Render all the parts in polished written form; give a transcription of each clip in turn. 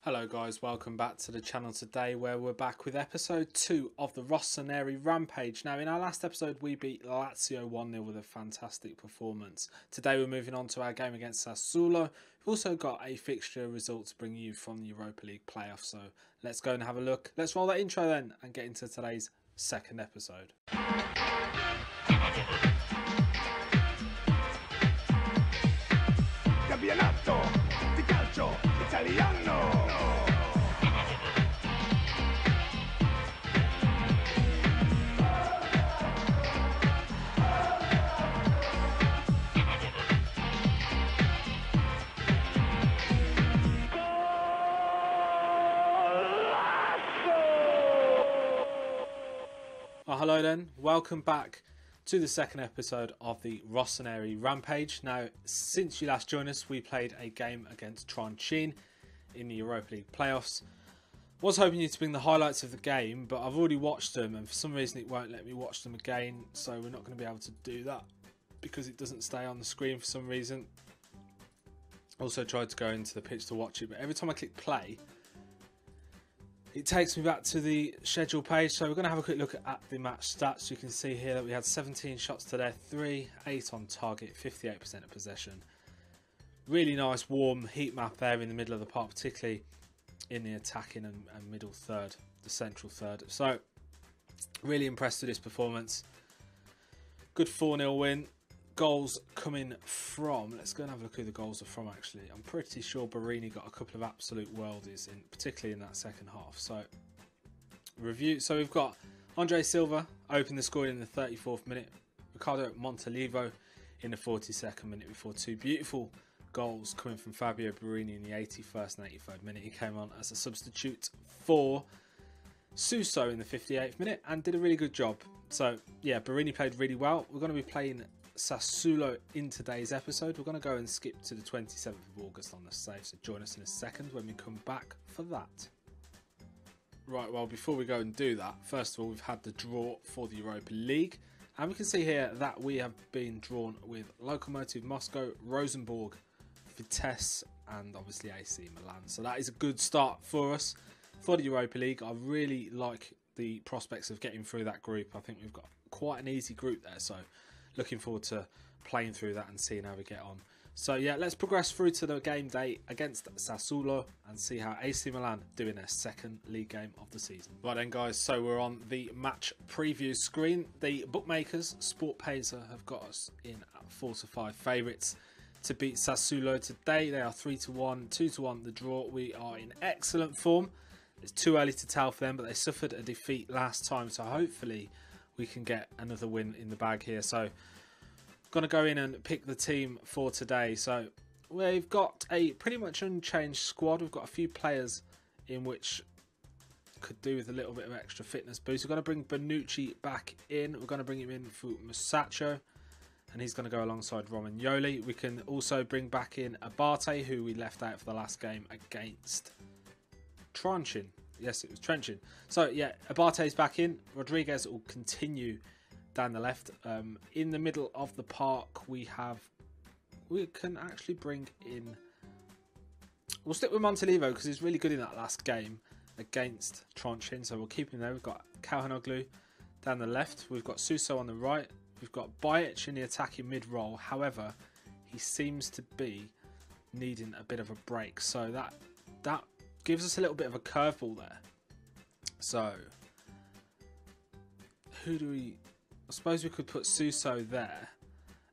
Hello guys, welcome back to the channel today where we're back with episode 2 of the Rossoneri Rampage. Now in our last episode we beat Lazio 1-0 with a fantastic performance. Today we're moving on to our game against Sassuolo. We've also got a fixture result to bring you from the Europa League playoffs, so let's go and have a look. Let's roll that intro then and get into today's second episode. Campionato di calcio italiano. Well, hello then, welcome back to the second episode of the Rossoneri Rampage. Now, since you last joined us, we played a game against Tronchin in the Europa League playoffs. Was hoping you to bring the highlights of the game, but I've already watched them and for some reason it won't let me watch them again, so we're not going to be able to do that because it doesn't stay on the screen for some reason. Also tried to go into the pitch to watch it, but every time I click play it takes me back to the schedule page. So we're going to have a quick look at the match stats. You can see here that we had 17 shots to their 3, 8 on target, 58% of possession. Really nice warm heat map there in the middle of the park, particularly in the attacking and middle third, the central third. So really impressed with this performance. Good 4-0 win. Goals coming from, let's go and have a look who the goals are from actually. I'm pretty sure Barini got a couple of absolute worldies, particularly in that second half. So review. So we've got Andre Silva opened the score in the 34th minute. Ricardo Montalivo in the 42nd minute before two beautiful goals coming from Fabio Barini in the 81st and 83rd minute. He came on as a substitute for Suso in the 58th minute and did a really good job. So yeah, Barini played really well. We're going to be playing Sassuolo in today's episode. We're going to go and skip to the 27th of August on the save, so join us in a second when we come back for that. Right, well before we go and do that, first of all we've had the draw for the Europa League and we can see here that we have been drawn with Lokomotiv Moscow, Rosenborg, Vitesse and obviously AC Milan. So that is a good start for us for the Europa League. I really like the prospects of getting through that group. I think we've got quite an easy group there, so looking forward to playing through that and seeing how we get on. So yeah, let's progress through to the game day against Sassuolo and see how AC Milan do in their second league game of the season. Right then guys, so we're on the match preview screen. The bookmakers, SportPesa, have got us in at 4-5 favourites to beat Sassuolo today. They are 3-1, 2-1 the draw. We are in excellent form. It's too early to tell for them, but they suffered a defeat last time, so hopefully we can get another win in the bag here. So going to go in and pick the team for today. So we've got a pretty much unchanged squad. We've got a few players in which could do with a little bit of extra fitness boost. We're going to bring Bonucci back in. We're going to bring him in for Musacchio, and he's going to go alongside Romagnoli. We can also bring back in Abate, who we left out for the last game against Tronchin. Yes, it was Tronchin. So yeah, Abate's back in. Rodriguez will continue down the left. In the middle of the park, we can actually bring in. We'll stick with Montalivo because he's really good in that last game against Tronchin. So we'll keep him there. We've got Calhanoglu down the left. We've got Suso on the right. We've got Bajic in the attacking mid-roll. However, he seems to be needing a bit of a break. So that gives us a little bit of a curveball there. So who do we... I suppose we could put Suso there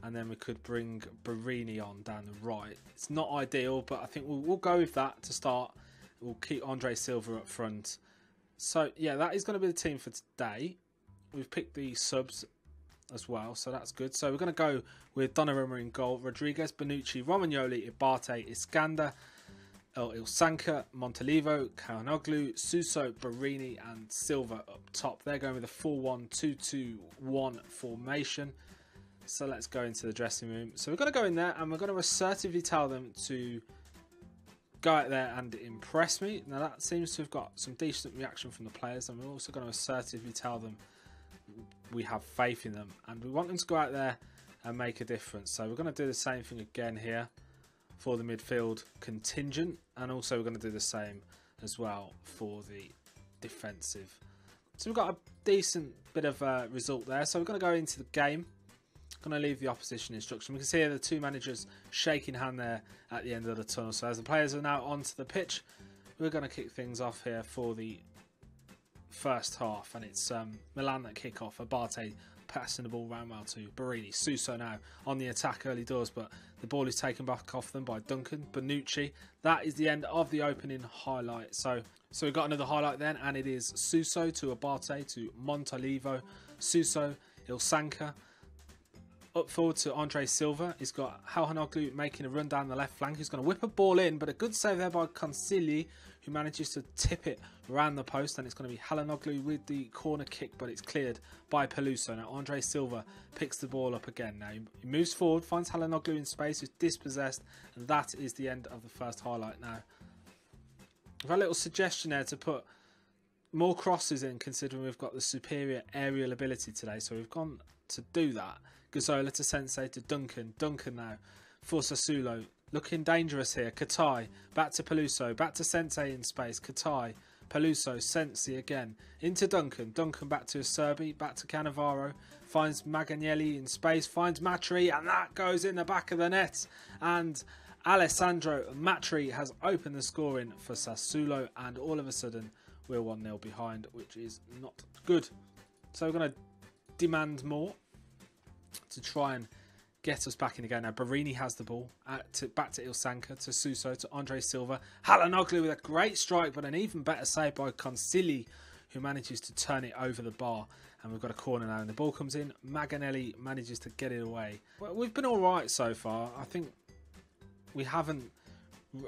and then we could bring Barini on down the right. It's not ideal, but I think we'll go with that to start. We'll keep Andre Silva up front. So yeah, that is going to be the team for today. We've picked the subs as well, so that's good. So we're going to go with Donnarumma in goal, Rodriguez, Bonucci, Romagnoli, Abate, Iskandar, Ilsanka, Montalivo, Calhanoglu, Suso, Barini and Silva up top. They're going with a 4-1-2-2-1 formation. So let's go into the dressing room. So we're going to go in there and we're going to assertively tell them to go out there and impress me. Now that seems to have got some decent reaction from the players, and we're also going to assertively tell them we have faith in them and we want them to go out there and make a difference. So we're going to do the same thing again here. for the midfield contingent, and also we're going to do the same as well for the defensive. So we've got a decent bit of result there. So we're going to go into the game. Going to leave the opposition instruction. We can see here the two managers shaking hand there at the end of the tunnel. So as the players are now onto the pitch, we're going to kick things off here for the first half, and it's Milan that kick off. Abate passing the ball round well to Barini. Suso now on the attack early doors, but the ball is taken back off them by Duncan. Bonucci. That is the end of the opening highlight. So we've got another highlight then, and it is Suso to Abate to Montalivo. Suso, Ilsanka. Up forward to Andre Silva. He's got Halhanoglu making a run down the left flank. He's going to whip a ball in, but a good save there by Consigli, who manages to tip it around the post. And it's going to be Halhanoglu with the corner kick, but it's cleared by Peluso. Now Andre Silva picks the ball up again. Now he moves forward, finds Halhanoglu in space, who's dispossessed, and that is the end of the first highlight. Now I've got a little suggestion there to put more crosses in, considering we've got the superior aerial ability today. So we've gone to do that. Gazzola to Sensei to Duncan. Duncan now for Sassuolo. Looking dangerous here. Katai. Back to Peluso. Back to Sensei in space. Katai. Peluso. Sensei again. Into Duncan. Duncan back to Acerbi. Back to Cannavaro. Finds Magagnelli in space. Finds Matri. And that goes in the back of the net. And Alessandro Matri has opened the scoring for Sassuolo. And all of a sudden we're 1-0 behind, which is not good. So we're going to demand more to try and get us back in again. Now Barini has the ball back to Ilsanka, to Suso, to Andre Silva. Halhanoglu with a great strike, but an even better save by Consigli, who manages to turn it over the bar. And we've got a corner now, and the ball comes in. Maganelli manages to get it away. Well, we've been all right so far. I think we haven't.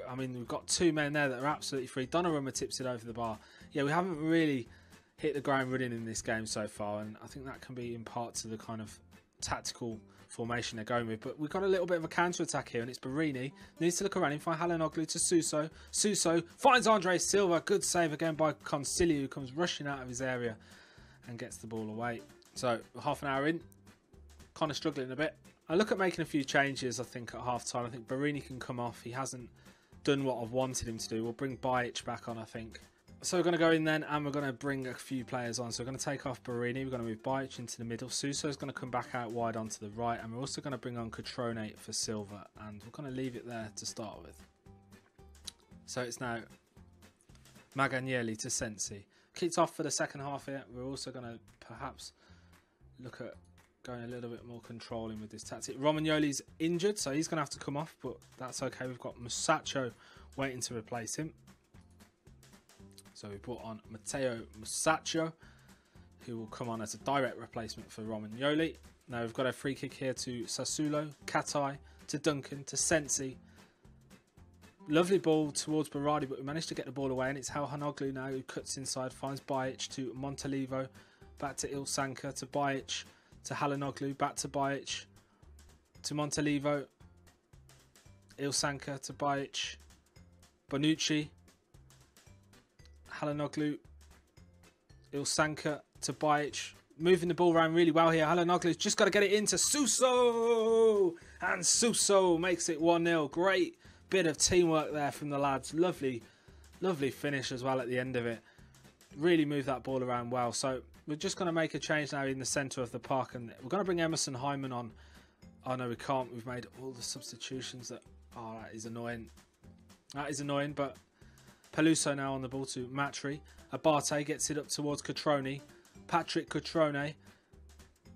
I mean, we've got two men there that are absolutely free. Donnarumma tips it over the bar. Yeah, we haven't really hit the ground running in this game so far, and I think that can be in part to the kind of tactical formation they're going with. But we've got a little bit of a counter-attack here, and it's Barini. Needs to look around and find Halhanoglu to Suso. Suso finds Andre Silva. Good save again by Consigli, who comes rushing out of his area and gets the ball away. So half an hour in, kind of struggling a bit. I look at making a few changes, I think, at half-time. I think Barini can come off. He hasn't done what I've wanted him to do. We'll bring Bajic back on, I think. So we're going to go in then, and we're going to bring a few players on. So we're going to take off Barini. We're going to move Bajic into the middle. Suso is going to come back out wide onto the right. And we're also going to bring on Cutrone for Silva. And we're going to leave it there to start with. So it's now Magagnelli to Sensi. Kicked off for the second half here. We're also going to perhaps look at going a little bit more controlling with this tactic. Romagnoli's injured, so he's going to have to come off. But that's okay. We've got Musacchio waiting to replace him. So we brought on Matteo Musacchio, who will come on as a direct replacement for Romagnoli. Now we've got a free kick here to Sassuolo, Katai, to Duncan, to Sensi. Lovely ball towards Berardi, but we managed to get the ball away, and it's Halhanoglu now who cuts inside, finds Bajic to Montalivo, back to Ilsanka, to Bajic, to Halhanoglu, back to Bajic, to Montalivo, Ilsanka to Bajic, Bonucci, Halhanoglu, Ilsanka to Bajic, moving the ball around really well here. Halhanoglu's just got to get it into Suso, and Suso makes it 1-0. Great bit of teamwork there from the lads. Lovely finish as well at the end of it. Really moved that ball around well. So we're just going to make a change now in the centre of the park, and we're going to bring Emerson Hyman on. Oh no, we can't. We've made all the substitutions. That is annoying. That is annoying, but Peluso now on the ball to Matri. Abate gets it up towards Cutrone. Patrick Cutrone.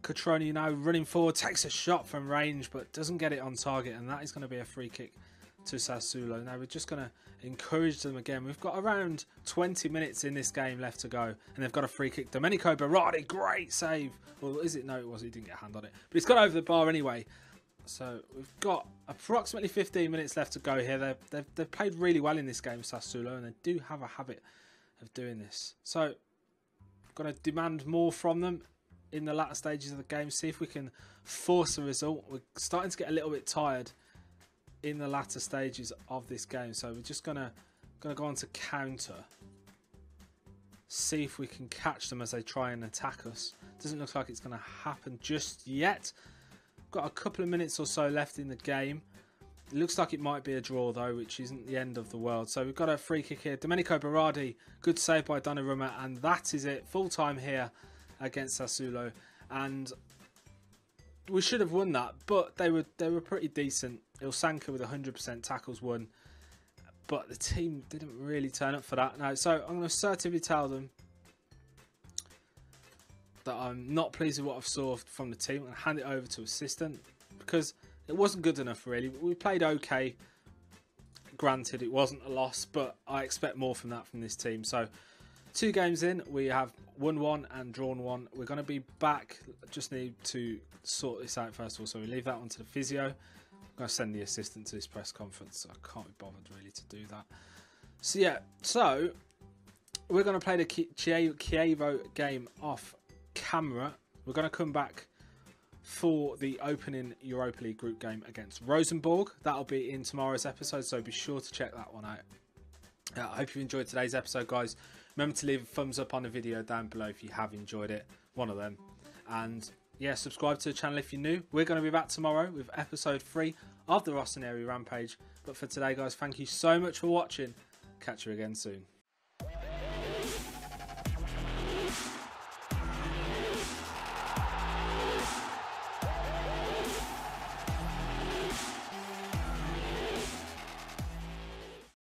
Cutrone now running forward, takes a shot from range, but doesn't get it on target, and that is going to be a free kick to Sassuolo. Now we're just going to encourage them again. We've got around 20 minutes in this game left to go, and they've got a free kick. Domenico Berardi, great save. Well, is it? No, it wasn't. He didn't get a hand on it, but it's gone over the bar anyway. So we've got approximately 15 minutes left to go here. They've played really well in this game, Sassuolo, and they do have a habit of doing this. So I'm going to demand more from them in the latter stages of the game, see if we can force a result. We're starting to get a little bit tired in the latter stages of this game, so we're just gonna go on to counter, see if we can catch them as they try and attack us. Doesn't look like it's going to happen just yet. Got a couple of minutes or so left in the game. It looks like it might be a draw though, which isn't the end of the world. So we've got a free kick here. Domenico Berardi, good save by Donnarumma, and that is it. Full time here against Sassuolo, and we should have won that, but they were pretty decent. Ilsanka with 100% tackles won, but the team didn't really turn up for that. No, so I'm going to assertively tell them that I'm not pleased with what I've saw from the team and hand it over to assistant, because it wasn't good enough really. We played okay. Granted, it wasn't a loss, but I expect more from that from this team. So 2 games in, we have won 1 and drawn 1. We're going to be back. Just need to sort this out first of all. So we leave that one to the physio. I'm going to send the assistant to this press conference. I can't be bothered really to do that. So yeah, so we're going to play the Chievo game off camera. We're going to come back for the opening Europa League group game against Rosenborg. That'll be in tomorrow's episode, so be sure to check that one out. I hope you enjoyed today's episode, guys. Remember to leave a thumbs up on the video down below if you have enjoyed it, one of them. And yeah, subscribe to the channel if you're new. We're going to be back tomorrow with episode 3 of the Rossoneri Rampage. But for today, guys, thank you so much for watching. Catch you again soon.